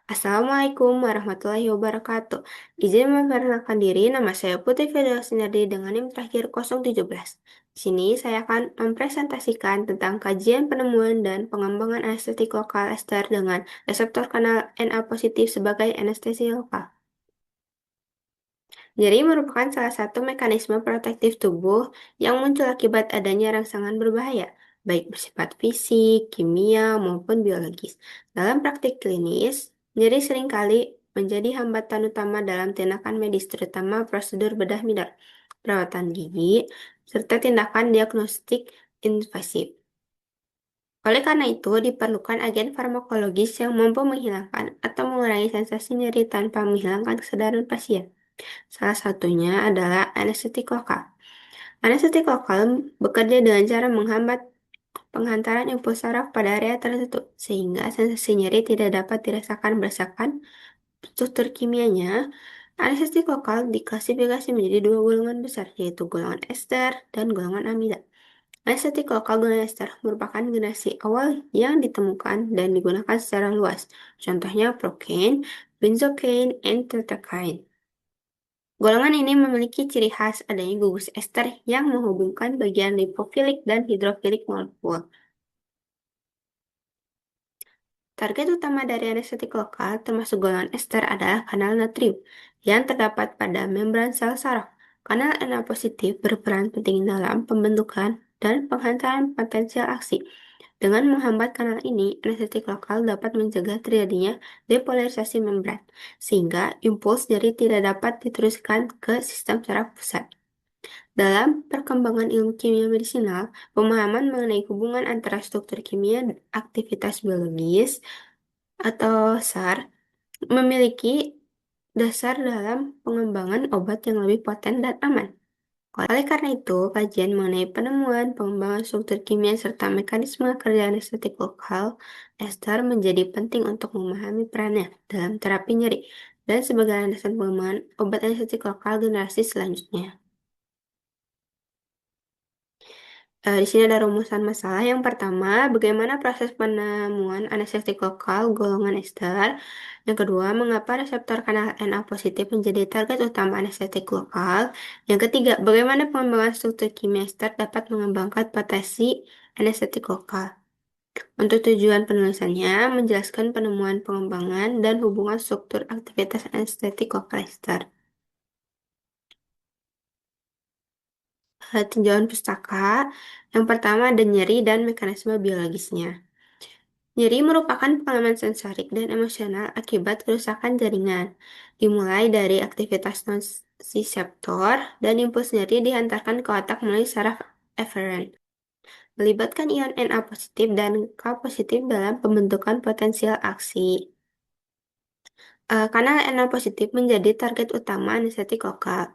Assalamualaikum warahmatullahi wabarakatuh. Izin memperkenalkan diri, nama saya Putri Firdausnardi dengan NIM terakhir 017. Di sini saya akan mempresentasikan tentang kajian penemuan dan pengembangan anestetik lokal ester dengan reseptor kanal Na positif sebagai anestesi lokal. Nyeri merupakan salah satu mekanisme protektif tubuh yang muncul akibat adanya rangsangan berbahaya, baik bersifat fisik, kimia, maupun biologis. Dalam praktik klinis, nyeri seringkali menjadi hambatan utama dalam tindakan medis, terutama prosedur bedah midar, perawatan gigi, serta tindakan diagnostik invasif. Oleh karena itu, diperlukan agen farmakologis yang mampu menghilangkan atau mengurangi sensasi nyeri tanpa menghilangkan kesadaran pasien. Salah satunya adalah anestetik lokal. Anestetik lokal bekerja dengan cara menghambat penghantaran impuls saraf pada area tertentu, sehingga sensasi nyeri tidak dapat dirasakan berdasarkan struktur kimianya. Anestetik lokal diklasifikasi menjadi dua golongan besar, yaitu golongan ester dan golongan amida. Anestetik lokal golongan ester merupakan generasi awal yang ditemukan dan digunakan secara luas. Contohnya procaine, benzocaine, and tetracaine. Golongan ini memiliki ciri khas adanya gugus ester yang menghubungkan bagian lipofilik dan hidrofilik molekul. Target utama dari anestetik lokal termasuk golongan ester adalah kanal natrium yang terdapat pada membran sel saraf. Kanal Na positif berperan penting dalam pembentukan dan penghantaran potensial aksi. Dengan menghambat kanal ini, anestetik lokal dapat mencegah terjadinya depolarisasi membran, sehingga impuls nyeri tidak dapat diteruskan ke sistem saraf pusat. Dalam perkembangan ilmu kimia medisinal, pemahaman mengenai hubungan antara struktur kimia dan aktivitas biologis atau SAR memiliki dasar dalam pengembangan obat yang lebih poten dan aman. Oleh karena itu, kajian mengenai penemuan, pengembangan struktur kimia, serta mekanisme kerja anestetik lokal ester menjadi penting untuk memahami perannya dalam terapi nyeri dan sebagai landasan pengembangan obat anestetik lokal generasi selanjutnya. Di sini ada rumusan masalah. Yang pertama, bagaimana proses penemuan anestetik lokal golongan ester. Yang kedua, mengapa reseptor kanal Na positif menjadi target utama anestetik lokal. Yang ketiga, bagaimana pengembangan struktur kimia ester dapat mengembangkan potensi anestetik lokal. Untuk tujuan penulisannya, menjelaskan penemuan pengembangan dan hubungan struktur aktivitas anestetik lokal ester. Tinjauan pustaka. Yang pertama ada nyeri dan mekanisme biologisnya. Nyeri merupakan pengalaman sensorik dan emosional akibat kerusakan jaringan, dimulai dari aktivitas nonsiseptor dan impuls nyeri dihantarkan ke otak melalui saraf eferen, melibatkan ion Na positif dan K positif dalam pembentukan potensial aksi. Kanal Na positif menjadi target utama anestetik lokal.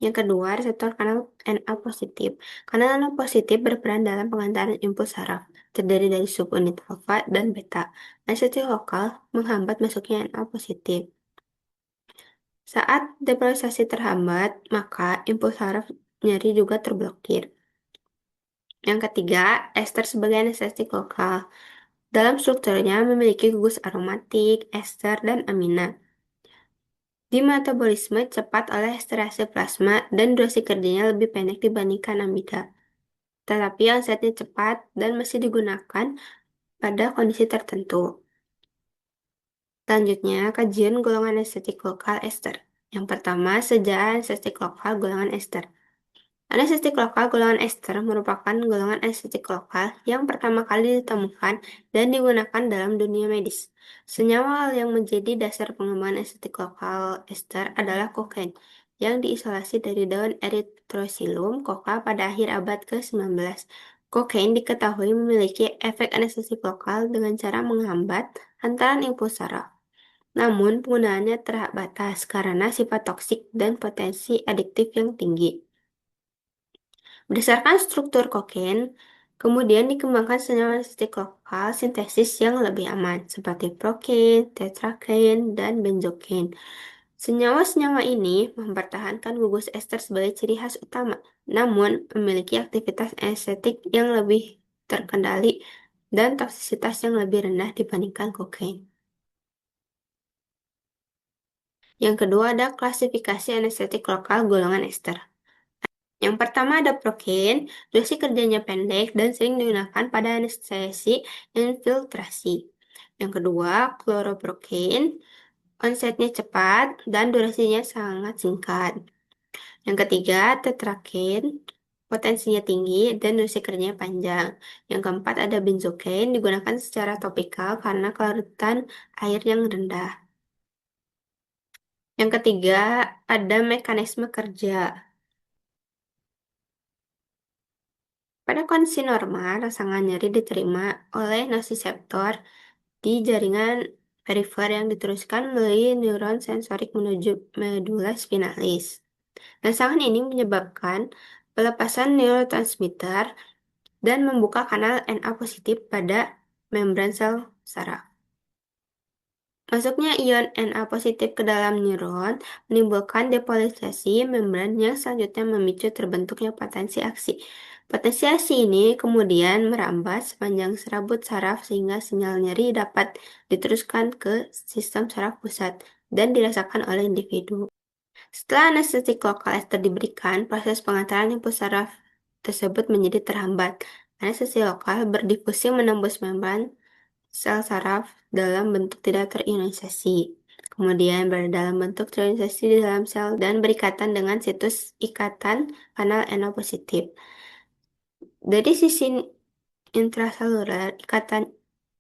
Yang kedua, reseptor kanal Na positif. Kanal Na positif berperan dalam pengantaran impuls saraf, terdiri dari subunit alfa dan beta. Anestetik lokal menghambat masuknya Na positif. Saat depolarisasi terhambat, maka impuls saraf nyeri juga terblokir. Yang ketiga, ester sebagai anestetik lokal. Dalam strukturnya memiliki gugus aromatik, ester, dan amina. Di metabolisme cepat oleh ekstrasi plasma dan durasi kerjanya lebih pendek dibandingkan amida. Tetapi onsetnya cepat dan masih digunakan pada kondisi tertentu. Selanjutnya, kajian golongan anestetik lokal ester. Yang pertama, sejarah anestetik lokal golongan ester. Anestetik lokal golongan ester merupakan golongan anestetik lokal yang pertama kali ditemukan dan digunakan dalam dunia medis. Senyawa yang menjadi dasar pengembangan anestetik lokal ester adalah kokain, yang diisolasi dari daun Erythrocilum coca pada akhir abad ke-19. Kokain diketahui memiliki efek anestetik lokal dengan cara menghambat hantaran impuls saraf. Namun, penggunaannya terbatas karena sifat toksik dan potensi adiktif yang tinggi. Berdasarkan struktur kokain, kemudian dikembangkan senyawa anestetik lokal sintesis yang lebih aman, seperti procaine, tetracaine, dan benzocaine. Senyawa-senyawa ini mempertahankan gugus ester sebagai ciri khas utama, namun memiliki aktivitas anestetik yang lebih terkendali dan toksisitas yang lebih rendah dibandingkan kokain. Yang kedua ada klasifikasi anestetik lokal golongan ester. Yang pertama ada prokain, durasi kerjanya pendek dan sering digunakan pada anestesi infiltrasi. Yang kedua, kloroprokain, onsetnya cepat dan durasinya sangat singkat. Yang ketiga, tetracaine, potensinya tinggi dan durasi kerjanya panjang. Yang keempat ada benzocaine, digunakan secara topikal karena kelarutan air yang rendah. Yang ketiga, ada mekanisme kerja. Pada kondisi normal, rangsangan nyeri diterima oleh nosiseptor di jaringan perifer yang diteruskan melalui neuron sensorik menuju medula spinalis. Rangsangan ini menyebabkan pelepasan neurotransmitter dan membuka kanal Na positif pada membran sel saraf. Masuknya ion Na positif ke dalam neuron menimbulkan depolarisasi membran yang selanjutnya memicu terbentuknya potensi aksi. Potensi aksi ini kemudian merambat sepanjang serabut saraf sehingga sinyal nyeri dapat diteruskan ke sistem saraf pusat dan dirasakan oleh individu. Setelah anestetik lokal ester diberikan, proses pengantaran impuls saraf tersebut menjadi terhambat. Anestesi lokal berdifusi menembus membran sel saraf dalam bentuk tidak terionisasi. Kemudian berada dalam bentuk terionisasi di dalam sel dan berikatan dengan situs ikatan kanal Na positif. Dari sisi intraseluler, ikatan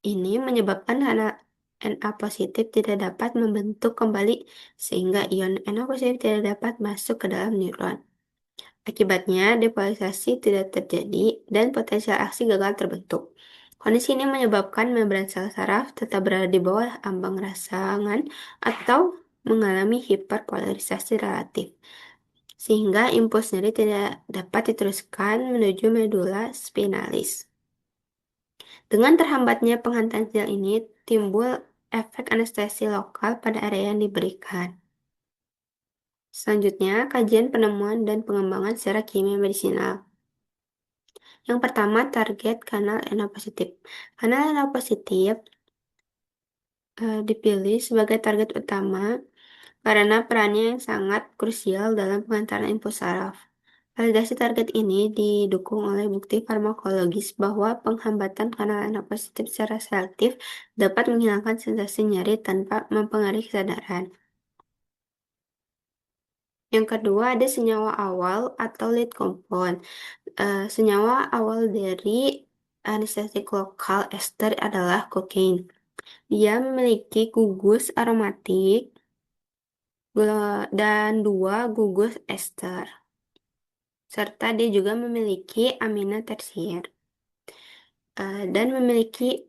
ini menyebabkan kanal Na positif tidak dapat membentuk kembali sehingga ion Na positif tidak dapat masuk ke dalam neuron. Akibatnya, depolarisasi tidak terjadi dan potensial aksi gagal terbentuk. Kondisi ini menyebabkan membran sel saraf tetap berada di bawah ambang rangsangan atau mengalami hiperpolarisasi relatif, sehingga impuls nyeri tidak dapat diteruskan menuju medula spinalis. Dengan terhambatnya penghantaran sinyal ini, timbul efek anestesi lokal pada area yang diberikan. Selanjutnya, kajian penemuan dan pengembangan secara kimia medisinal. Yang pertama, target kanal Na positif. Kanal Na positif dipilih sebagai target utama karena perannya yang sangat krusial dalam pengantaran impuls saraf. Validasi target ini didukung oleh bukti farmakologis bahwa penghambatan kanal Na positif secara selektif dapat menghilangkan sensasi nyeri tanpa mempengaruhi kesadaran. Yang kedua ada senyawa awal atau lead compound. Senyawa awal dari anestetik lokal ester adalah kokain. Dia memiliki gugus aromatik dan dua gugus ester, serta dia juga memiliki amina tersier dan memiliki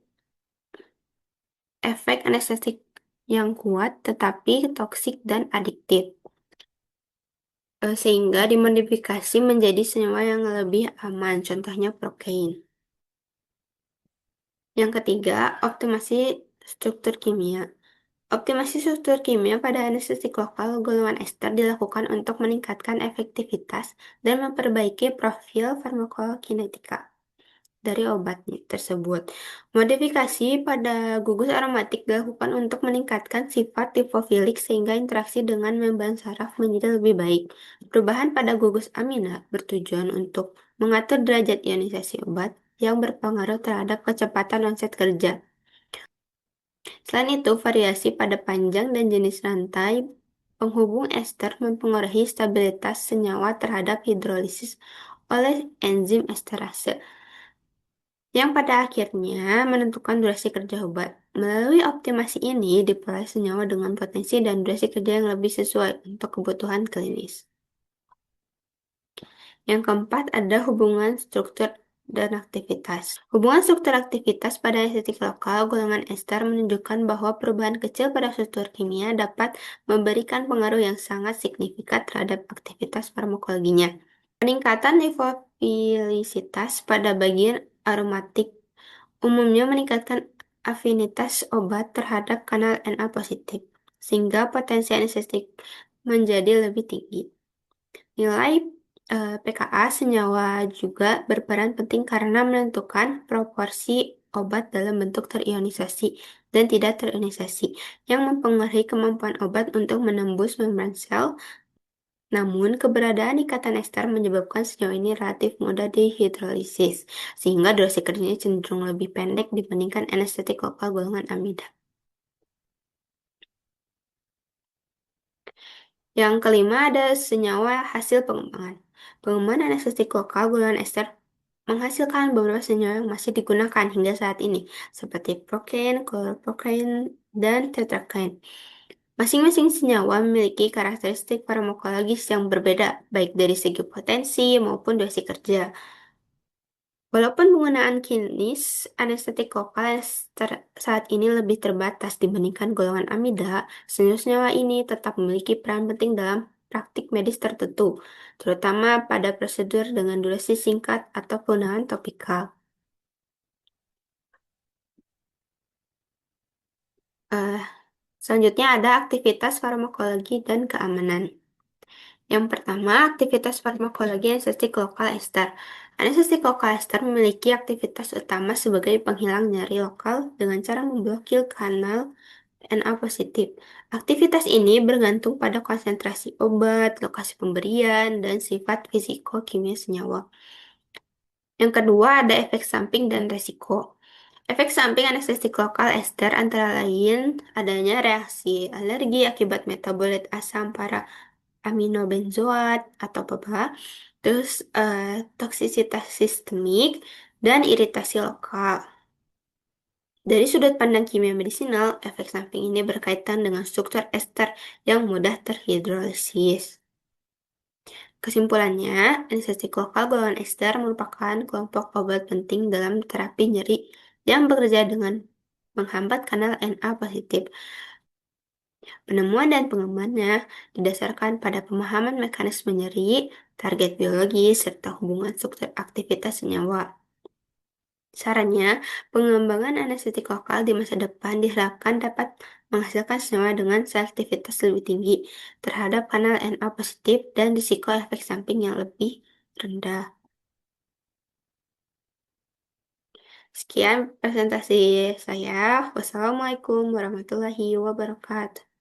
efek anestetik yang kuat tetapi toksik dan adiktif, sehingga dimodifikasi menjadi senyawa yang lebih aman, contohnya prokain. Yang ketiga, optimasi struktur kimia. Optimasi struktur kimia pada anestetik lokal golongan ester dilakukan untuk meningkatkan efektivitas dan memperbaiki profil farmakokinetika dari obat tersebut. Modifikasi pada gugus aromatik dilakukan untuk meningkatkan sifat lipofilik sehingga interaksi dengan membran saraf menjadi lebih baik. Perubahan pada gugus amina bertujuan untuk mengatur derajat ionisasi obat yang berpengaruh terhadap kecepatan onset kerja. Selain itu, variasi pada panjang dan jenis rantai penghubung ester mempengaruhi stabilitas senyawa terhadap hidrolisis oleh enzim esterase, yang pada akhirnya menentukan durasi kerja obat. Melalui optimasi ini, diperoleh senyawa dengan potensi dan durasi kerja yang lebih sesuai untuk kebutuhan klinis. Yang keempat, ada hubungan struktur dan aktivitas. Hubungan struktur aktivitas pada estetik lokal golongan ester menunjukkan bahwa perubahan kecil pada struktur kimia dapat memberikan pengaruh yang sangat signifikan terhadap aktivitas farmakologinya. Peningkatan lipofilisitas pada bagian aromatik umumnya meningkatkan afinitas obat terhadap kanal Na positif, sehingga potensi anestetik menjadi lebih tinggi. Nilai pKa senyawa juga berperan penting karena menentukan proporsi obat dalam bentuk terionisasi dan tidak terionisasi, yang mempengaruhi kemampuan obat untuk menembus membran sel. Namun, keberadaan ikatan ester menyebabkan senyawa ini relatif mudah dihidrolisis, sehingga durasi kerjanya cenderung lebih pendek dibandingkan anestetik lokal golongan amida. Yang kelima ada senyawa hasil pengembangan. Pengembangan anestetik lokal golongan ester menghasilkan beberapa senyawa yang masih digunakan hingga saat ini, seperti prokain, chloroprokain, dan tetrakain. Masing-masing senyawa memiliki karakteristik farmakologis yang berbeda, baik dari segi potensi maupun dosis kerja. Walaupun penggunaan klinis anestetik lokal saat ini lebih terbatas dibandingkan golongan amida, senyawa-senyawa ini tetap memiliki peran penting dalam praktik medis tertentu, terutama pada prosedur dengan durasi singkat atau penggunaan topikal. Eh, Selanjutnya ada aktivitas farmakologi dan keamanan. Yang pertama, aktivitas farmakologi anestetik lokal ester. Anestetik lokal ester memiliki aktivitas utama sebagai penghilang nyeri lokal dengan cara memblokir kanal Na positif. Aktivitas ini bergantung pada konsentrasi obat, lokasi pemberian, dan sifat fisiko-kimia senyawa. Yang kedua, ada efek samping dan resiko. Efek samping anestetik lokal ester antara lain adanya reaksi alergi akibat metabolit asam para aminobenzoat atau PABA, terus toksisitas sistemik, dan iritasi lokal. Dari sudut pandang kimia medisinal, efek samping ini berkaitan dengan struktur ester yang mudah terhidrolisis. Kesimpulannya, anestetik lokal golongan ester merupakan kelompok obat penting dalam terapi nyeri yang bekerja dengan menghambat kanal Na positif. Penemuan dan pengembangannya didasarkan pada pemahaman mekanisme nyeri, target biologis, serta hubungan struktur aktivitas senyawa. Sarannya, pengembangan anestetik lokal di masa depan diharapkan dapat menghasilkan senyawa dengan selektivitas lebih tinggi terhadap kanal Na positif dan risiko efek samping yang lebih rendah. Sekian presentasi saya. Wassalamualaikum warahmatullahi wabarakatuh.